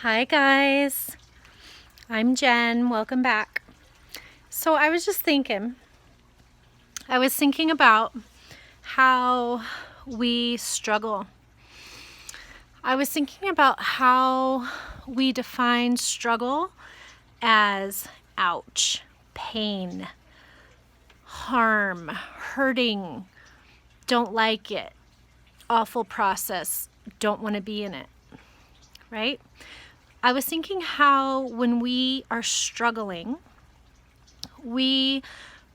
Hi guys, I'm Jen. Welcome back. So I was thinking about how we struggle. I was thinking about how we define struggle as ouch, pain, harm, hurting, don't like it, awful process, don't want to be in it, right? I was thinking how when we are struggling, we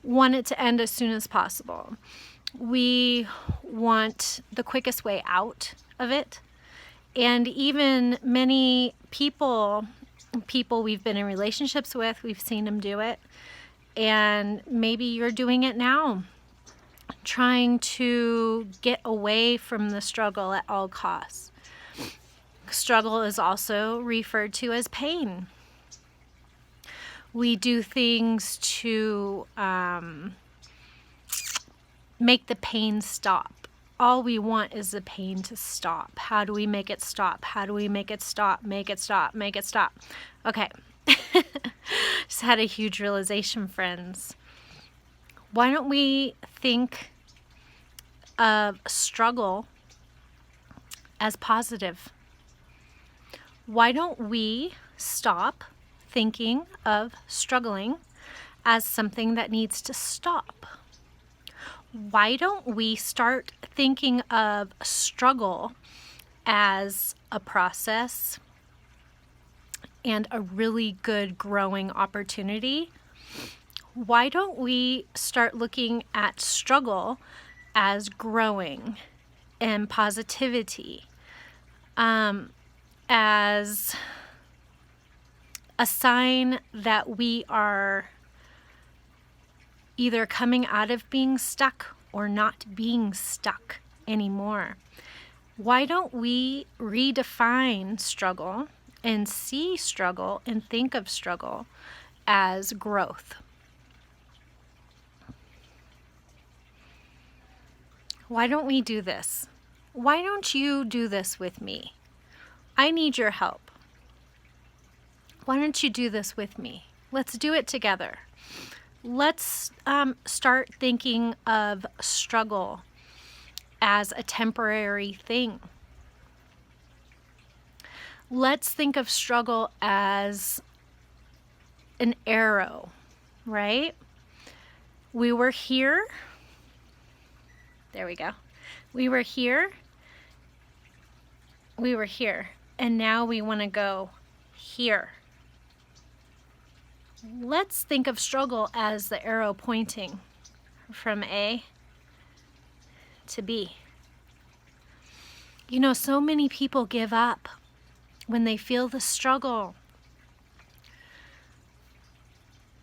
want it to end as soon as possible. We want the quickest way out of it. And even many people we've been in relationships with, we've seen them do it. And maybe you're doing it now, trying to get away from the struggle at all costs. Struggle is also referred to as pain. We do things to make the pain stop. All we want is the pain to stop. How do we make it stop? How do we make it stop? Make it stop, make it stop. Okay. Just had a huge realization, friends. Why don't we think of struggle as positive? Why don't we stop thinking of struggling as something that needs to stop? Why don't we start thinking of struggle as a process and a really good growing opportunity? Why don't we start looking at struggle as growing and positivity, as a sign that we are either coming out of being stuck or not being stuck anymore? Why don't we redefine struggle and see struggle and think of struggle as growth? Why don't we do this? Why don't you do this with me? I need your help. Why don't you do this with me? Let's do it together. Let's start thinking of struggle as a temporary thing. Let's think of struggle as an arrow, right? We were here. There we go. We were here. We were here. And now we want to go here. Let's think of struggle as the arrow pointing from A to B. You know, so many people give up when they feel the struggle.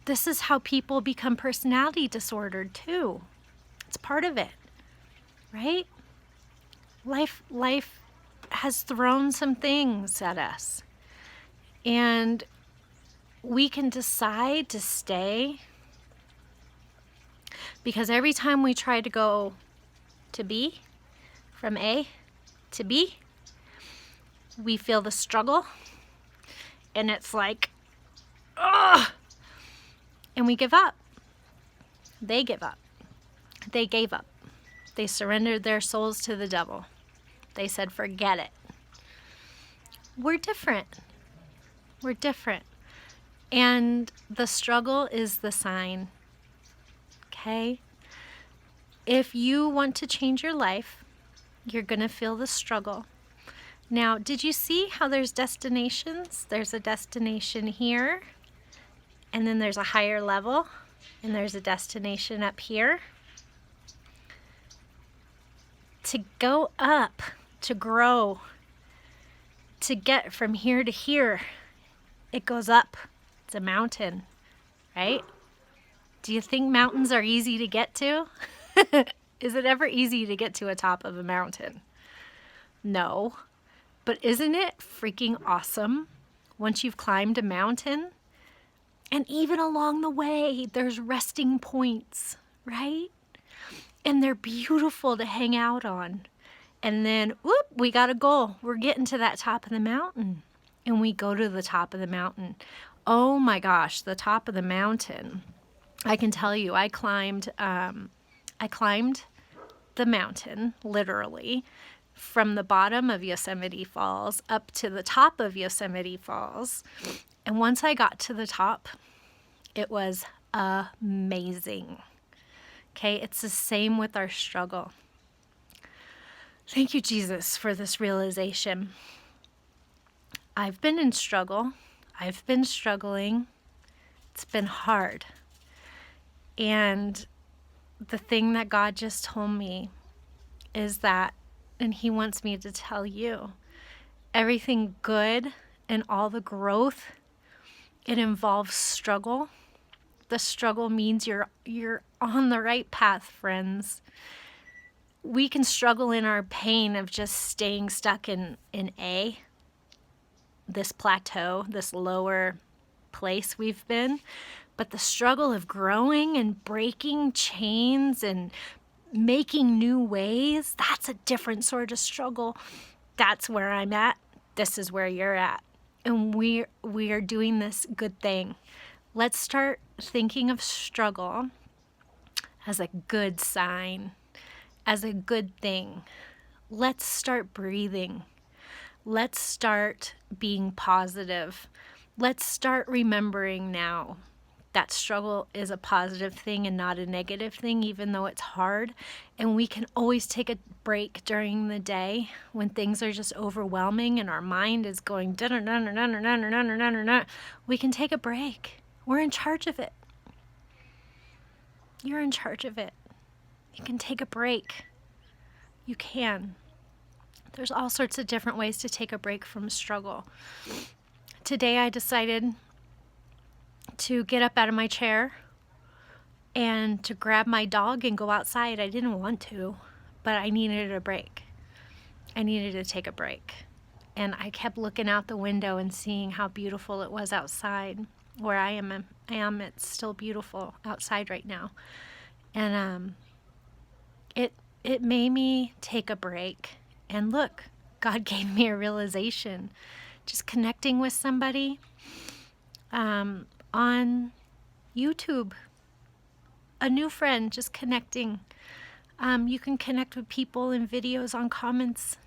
This is how people become personality disordered too. It's part of it, right? Life has thrown some things at us, and we can decide to stay, because every time we try to go to B, from A to B, we feel the struggle, and it's like, ugh, and we give up. They give up. They gave up. They surrendered their souls to the devil. They said, forget it. We're different. We're different. And the struggle is the sign. Okay? If you want to change your life, you're going to feel the struggle. Now, did you see how there's destinations? There's a destination here, and then there's a higher level, and there's a destination up here. To go up, to grow, to get from here to here, it goes up. It's a mountain, right? Do you think mountains are easy to get to? Is it ever easy to get to a top of a mountain? No. But isn't it freaking awesome once you've climbed a mountain? And even along the way, there's resting points, right? And they're beautiful to hang out on. And then, whoop, we got a goal. We're getting to that top of the mountain. And we go to the top of the mountain. Oh my gosh, the top of the mountain. I can tell you, I climbed the mountain, literally, from the bottom of Yosemite Falls up to the top of Yosemite Falls. And once I got to the top, it was amazing. Okay, it's the same with our struggle. Thank you, Jesus, for this realization. I've been in struggle. I've been struggling. It's been hard. And the thing that God just told me is that, and He wants me to tell you, everything good and all the growth, it involves struggle. The struggle means you're on the right path, friends. We can struggle in our pain of just staying stuck in this plateau, this lower place we've been. But the struggle of growing and breaking chains and making new ways, that's a different sort of struggle. That's where I'm at. This is where you're at. And we are doing this good thing. Let's start thinking of struggle as a good sign, as a good thing. Let's start breathing. Let's start being positive. Let's start remembering now that struggle is a positive thing and not a negative thing, even though it's hard. And we can always take a break during the day when things are just overwhelming and our mind is going da-da-da-da-da-da-da-da-da-da. We can take a break. We're in charge of it. You're in charge of it. You can take a break. You can. There's all sorts of different ways to take a break from struggle. Today I decided to get up out of my chair and to grab my dog and go outside. I didn't want to, but I needed a break. I needed to take a break. And I kept looking out the window and seeing how beautiful it was outside. Where I am, it's still beautiful outside right now. And it made me take a break. And look, God gave me a realization. Just connecting with somebody on YouTube. A new friend, just connecting. You can connect with people in videos on comments.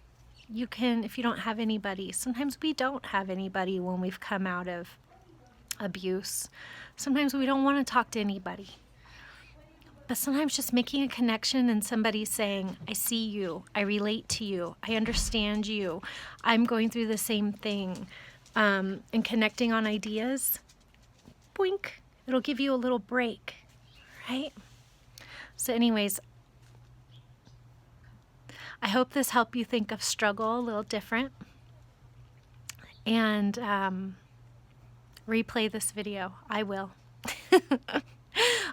You can, if you don't have anybody. Sometimes we don't have anybody when we've come out of abuse. Sometimes we don't want to talk to anybody. But sometimes just making a connection and somebody saying, I see you, I relate to you, I understand you, I'm going through the same thing, and connecting on ideas, boink, it'll give you a little break, right? So anyways, I hope this helped you think of struggle a little different, and replay this video. I will.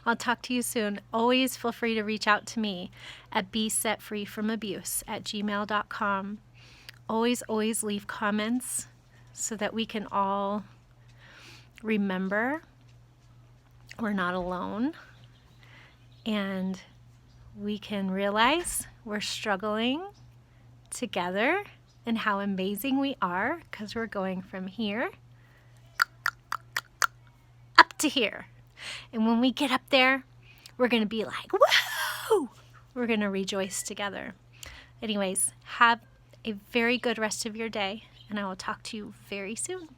I'll talk to you soon. Always feel free to reach out to me at besetfreefromabuse@gmail.com. Always leave comments so that we can all remember we're not alone, and we can realize we're struggling together and how amazing we are because we're going from here up to here. And when we get up there, we're going to be like, woohoo! We're going to rejoice together. Anyways, have a very good rest of your day, and I will talk to you very soon.